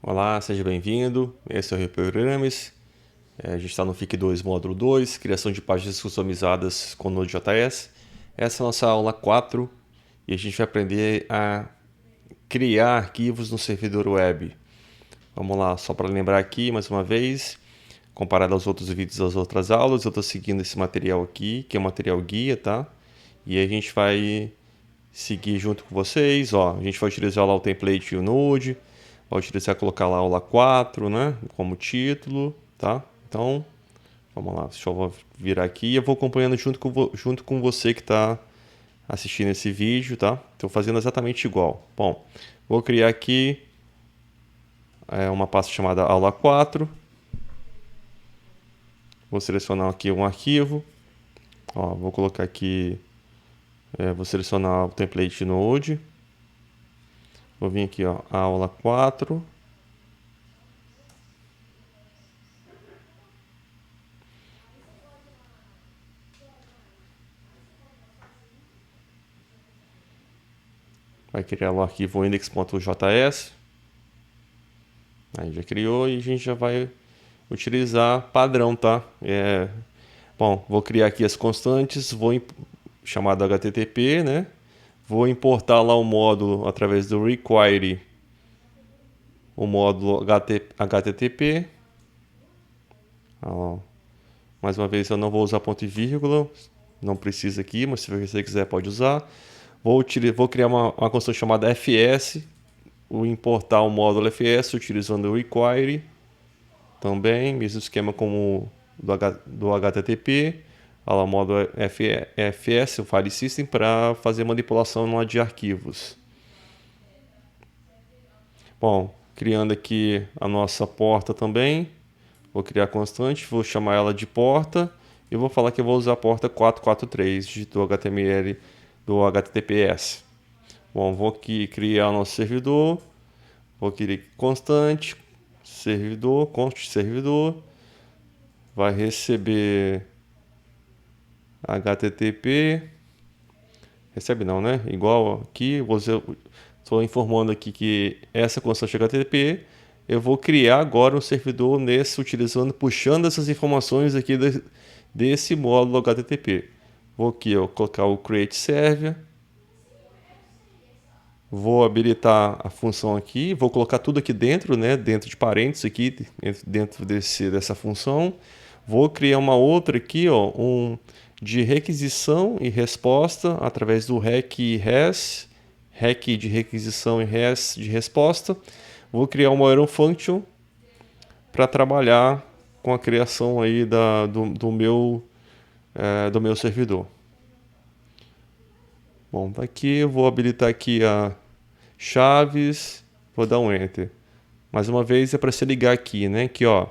Olá, seja bem-vindo. Esse é o Reprogrames. A gente está no FIC2 módulo 2, criação de páginas customizadas com Node.js. Essa é a nossa aula 4 e a gente vai aprender a criar arquivos no servidor web. Vamos lá, só para lembrar aqui mais uma vez, comparado aos outros vídeos das outras aulas, eu estou seguindo esse material aqui, que é um material guia, tá? E a gente vai seguir junto com vocês, ó. A gente vai utilizar lá o template e o Node. Vai utilizar colocar lá aula 4, né, como título, tá? Então, vamos lá, deixa eu virar aqui e eu vou acompanhando junto com você que está assistindo esse vídeo, tá? Estou fazendo exatamente igual. Bom, vou criar aqui uma pasta chamada aula 4. Vou selecionar aqui um arquivo. Ó, vou colocar aqui, vou selecionar o template Node. Vou vir aqui, ó, aula 4. Vai criar o arquivo index.js. Aí já criou e a gente já vai utilizar padrão, tá? Bom, vou criar aqui as constantes, chamado HTTP, né? Vou importar lá o módulo através do require, o módulo HTTP. Ó, mais uma vez eu não vou usar ponto e vírgula, não precisa aqui, mas se você quiser pode usar. Vou criar uma constante chamada fs, vou importar o módulo fs utilizando o require. Também, mesmo esquema como do HTTP, o módulo FS, o File System, para fazer manipulação de arquivos. Bom, criando aqui a nossa porta também, vou criar constante, vou chamar ela de porta e vou falar que eu vou usar a porta 443 do HTML do HTTPS. Bom, vou aqui criar o nosso servidor, vou criar constante, servidor, const servidor, vai receber HTTP, recebe não, né? Igual aqui, estou informando aqui que essa constante HTTP, eu vou criar agora um servidor puxando essas informações aqui desse módulo HTTP. Vou aqui, ó, colocar o create server, vou habilitar a função aqui, vou colocar tudo aqui dentro, né? Dentro de parênteses aqui, dentro dessa função. Vou criar uma outra aqui, ó, de requisição e resposta através do req de requisição e res de resposta. Vou criar uma iron function para trabalhar com a criação aí do meu servidor. Bom, tá aqui, eu vou habilitar aqui a chaves, vou dar um enter. Mais uma vez é para se ligar aqui, né? Aqui, ó,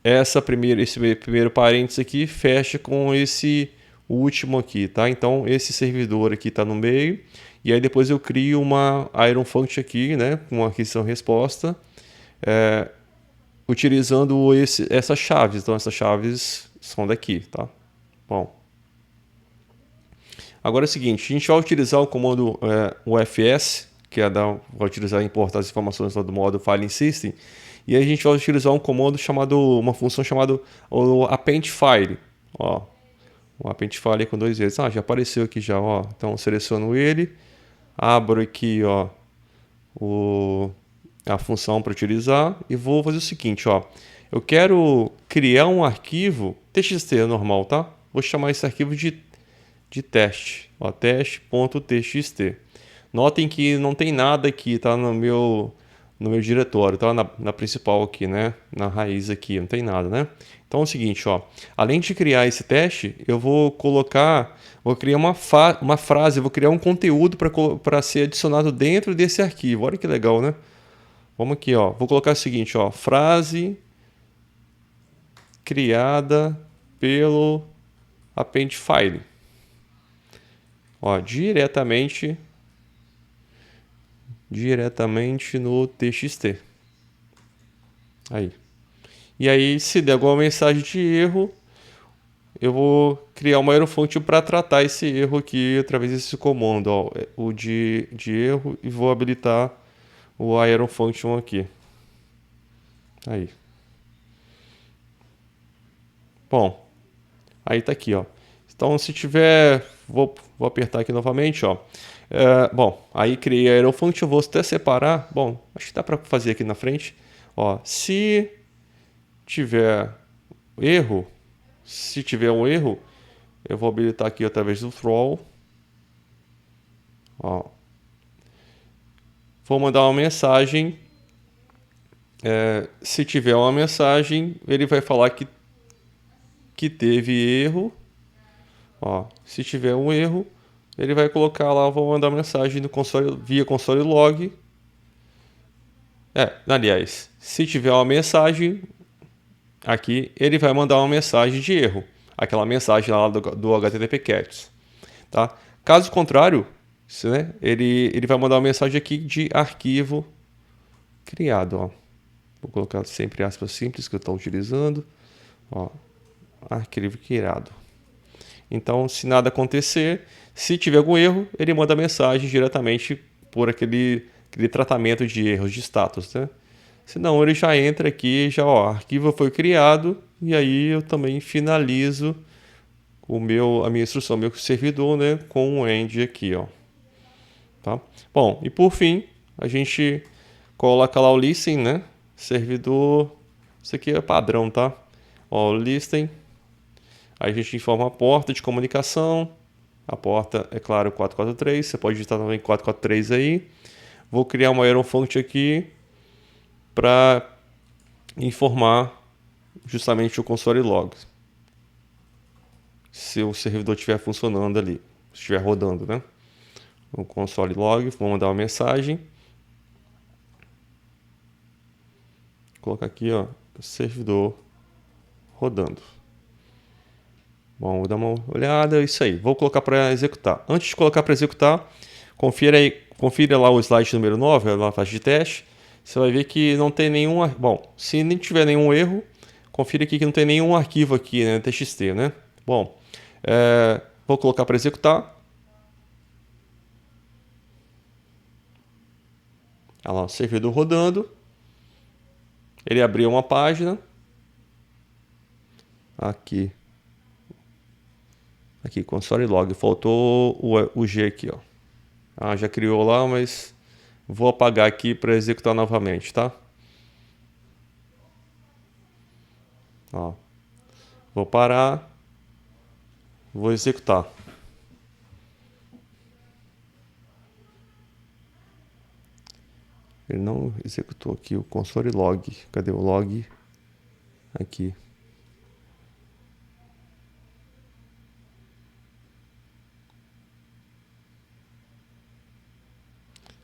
esse primeiro parênteses aqui fecha com esse último aqui, tá? Então esse servidor aqui está no meio e aí depois eu crio uma iron function aqui, né? Com uma aquisição resposta, utilizando essas chaves. Então essas chaves são daqui, tá? Bom, agora é o seguinte, a gente vai utilizar o comando UFS, que vai utilizar importar as informações do módulo File System. E aí a gente vai utilizar uma função chamada o append file. Ó, o append file com 2 vezes. Já apareceu aqui já, ó. Então seleciono ele, abro aqui, ó, a função para utilizar e vou fazer o seguinte, ó. Eu quero criar um arquivo TXT normal, tá? Vou chamar esse arquivo de teste, ó, teste.txt. Notem que não tem nada aqui, tá, no meu diretório, tá, na principal aqui, né, na raiz aqui, não tem nada, né? Então é o seguinte, ó, além de criar esse teste, eu vou criar uma frase, vou criar um conteúdo para ser adicionado dentro desse arquivo. Olha que legal, né? Vamos aqui, ó, vou colocar o seguinte, ó, frase criada pelo append file. Ó, diretamente no txt. Aí. E aí, se der alguma mensagem de erro, eu vou criar uma iron function para tratar esse erro aqui através desse comando, ó, o de erro, e vou habilitar o iron function aqui. Aí. Bom, aí tá aqui, ó. Então, se tiver, vou apertar aqui novamente, ó. Bom, aí criei a iron function, vou até separar. Bom, acho que dá para fazer aqui na frente. Ó, se tiver erro, se tiver um erro, eu vou habilitar aqui através do throw. Ó, vou mandar uma mensagem. Se tiver uma mensagem, ele vai falar que teve erro. Ó, se tiver um erro, ele vai colocar lá, vou mandar mensagem no console, via console log. Aliás, se tiver uma mensagem aqui, ele vai mandar uma mensagem de erro, aquela mensagem lá do HTTP Cats, tá? Caso contrário, né, ele vai mandar uma mensagem aqui de arquivo criado, ó. Vou colocar sempre aspas simples que eu estou utilizando, ó, arquivo criado. Então, se nada acontecer, se tiver algum erro, ele manda mensagem diretamente por aquele tratamento de erros de status, né? Senão ele já entra aqui, já, ó, arquivo foi criado, e aí eu também finalizo a minha instrução, meu servidor, né, com um end aqui, ó. Tá? Bom, e por fim, a gente coloca lá o listen, né? Servidor, isso aqui é padrão, tá? Ó, o listen. Aí a gente informa a porta de comunicação. A porta, é claro, 443. Você pode digitar também 443 aí. Vou criar uma iron function aqui para informar justamente o console log. Se o servidor estiver funcionando ali, se estiver rodando, né? O console log, vou mandar uma mensagem. Vou colocar aqui, ó, servidor rodando. Bom, vou dar uma olhada, é isso aí. Vou colocar para executar. Antes de colocar para executar, confira lá o slide número 9, na fase de teste. Você vai ver que não tem nenhum... Bom, se nem tiver nenhum erro, confira aqui que não tem nenhum arquivo aqui, né, TXT, né? Bom, vou colocar para executar. Olha lá, o servidor rodando. Ele abriu uma página. Aqui, console log. Faltou o G aqui, ó. Ah, já criou lá, mas vou apagar aqui para executar novamente, tá? Ó, vou parar, vou executar. Ele não executou aqui o console log. Cadê o log? Aqui.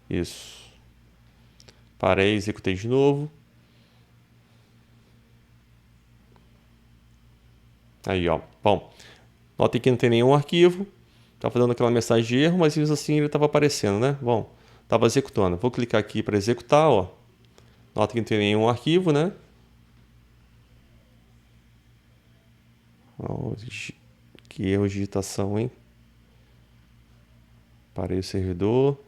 Isso. Parei, executei de novo. Aí, ó. Bom, nota que não tem nenhum arquivo. Tava dando aquela mensagem de erro, mas mesmo assim ele estava aparecendo, né? Bom, estava executando. Vou clicar aqui para executar, ó. Nota que não tem nenhum arquivo, né? Ó, que erro de digitação, hein? Parei o servidor.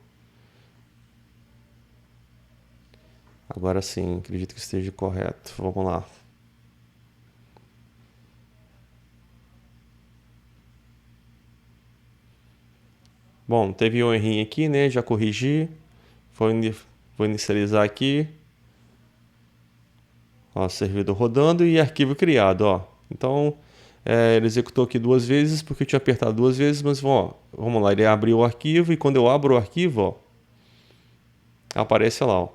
Agora sim, acredito que esteja correto. Vamos lá. Bom, teve um errinho aqui, né? Já corrigi. Vou inicializar aqui. Ó, servidor rodando e arquivo criado, ó. Então, ele executou aqui duas vezes porque eu tinha apertado duas vezes, mas ó, vamos lá, ele abriu o arquivo e quando eu abro o arquivo, ó, aparece lá, ó,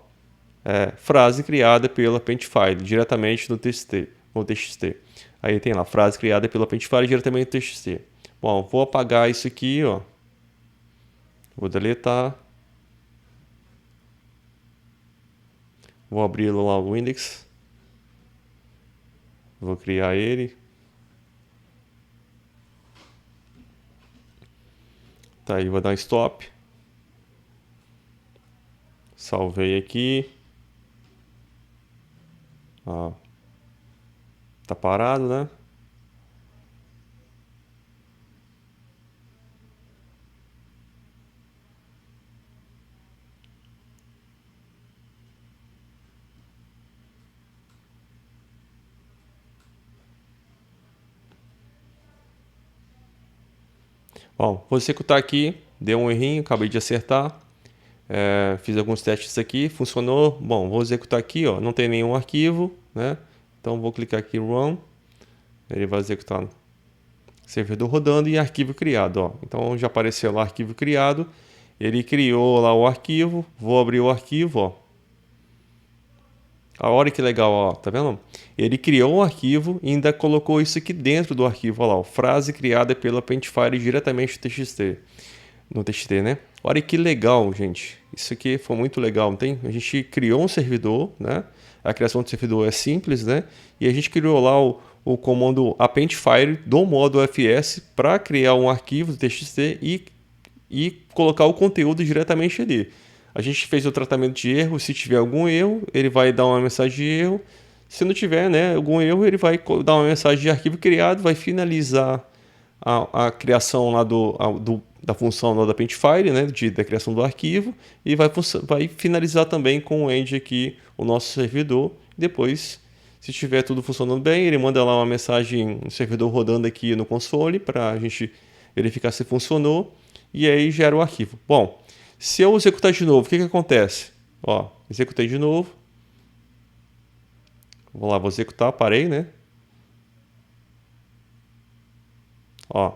frase criada pela Paintfile, diretamente no TXT. Aí tem lá, frase criada pela Paintfile diretamente no TXT. Bom, vou apagar isso aqui, ó. Vou deletar. Vou abrir lá o index. Vou criar ele. Tá aí, vou dar um stop. Salvei aqui. Ó. Tá parado, né? Bom, vou executar aqui, deu um errinho, acabei de acertar. Fiz alguns testes aqui, funcionou. Bom, vou executar aqui, ó, não tem nenhum arquivo, né? Então vou clicar aqui Run, ele vai executar servidor rodando e arquivo criado, ó. Então já apareceu lá arquivo criado, ele criou lá o arquivo, vou abrir o arquivo, ó. Olha que legal, ó, tá vendo? Ele criou um arquivo e ainda colocou isso aqui dentro do arquivo, olha lá, ó, frase criada pela Paintfire diretamente no TXT. No TXT, né? Olha que legal, gente. Isso aqui foi muito legal, não tem? A gente criou um servidor, né? A criação do servidor é simples, né? E a gente criou lá o comando a Paintfire do modo FS para criar um arquivo do TXT e colocar o conteúdo diretamente ali. A gente fez o tratamento de erro, se tiver algum erro, ele vai dar uma mensagem de erro. Se não tiver, né, algum erro, ele vai dar uma mensagem de arquivo criado, vai finalizar a criação lá da função lá da Paintfire, né, da criação do arquivo, e vai finalizar também com o end aqui, o nosso servidor. Depois, se tiver tudo funcionando bem, ele manda lá uma mensagem, um servidor rodando aqui no console para a gente verificar se funcionou, e aí gera o arquivo. Bom, se eu executar de novo, o que acontece? Ó, executei de novo. Vou lá, vou executar, parei, né? Ó,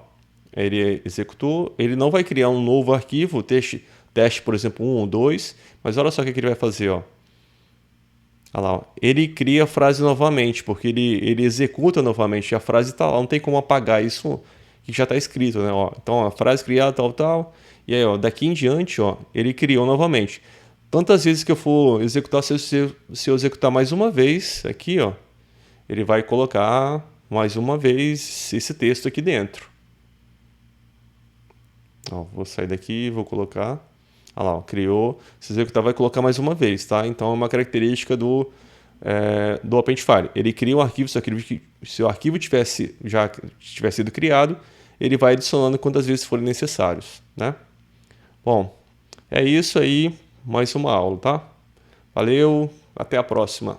ele executou, ele não vai criar um novo arquivo, teste por exemplo, 1 ou 2, mas olha só o que ele vai fazer, ó. Olha lá, ó. Ele cria a frase novamente, porque ele executa novamente, a frase está lá, não tem como apagar isso que já está escrito, né? Ó, então, a frase criada, tal, e aí, ó, daqui em diante, ó, ele criou novamente. Tantas vezes que eu for executar, se eu executar mais uma vez, aqui, ó, ele vai colocar mais uma vez esse texto aqui dentro. Ó, vou sair daqui, vou colocar. Olha lá, ó, criou. Se executar, vai colocar mais uma vez, tá? Então é uma característica do Paintfire. Ele cria um arquivo, se o arquivo já tivesse sido criado, ele vai adicionando quantas vezes forem necessários, né? Bom, é isso aí, mais uma aula, tá? Valeu, até a próxima.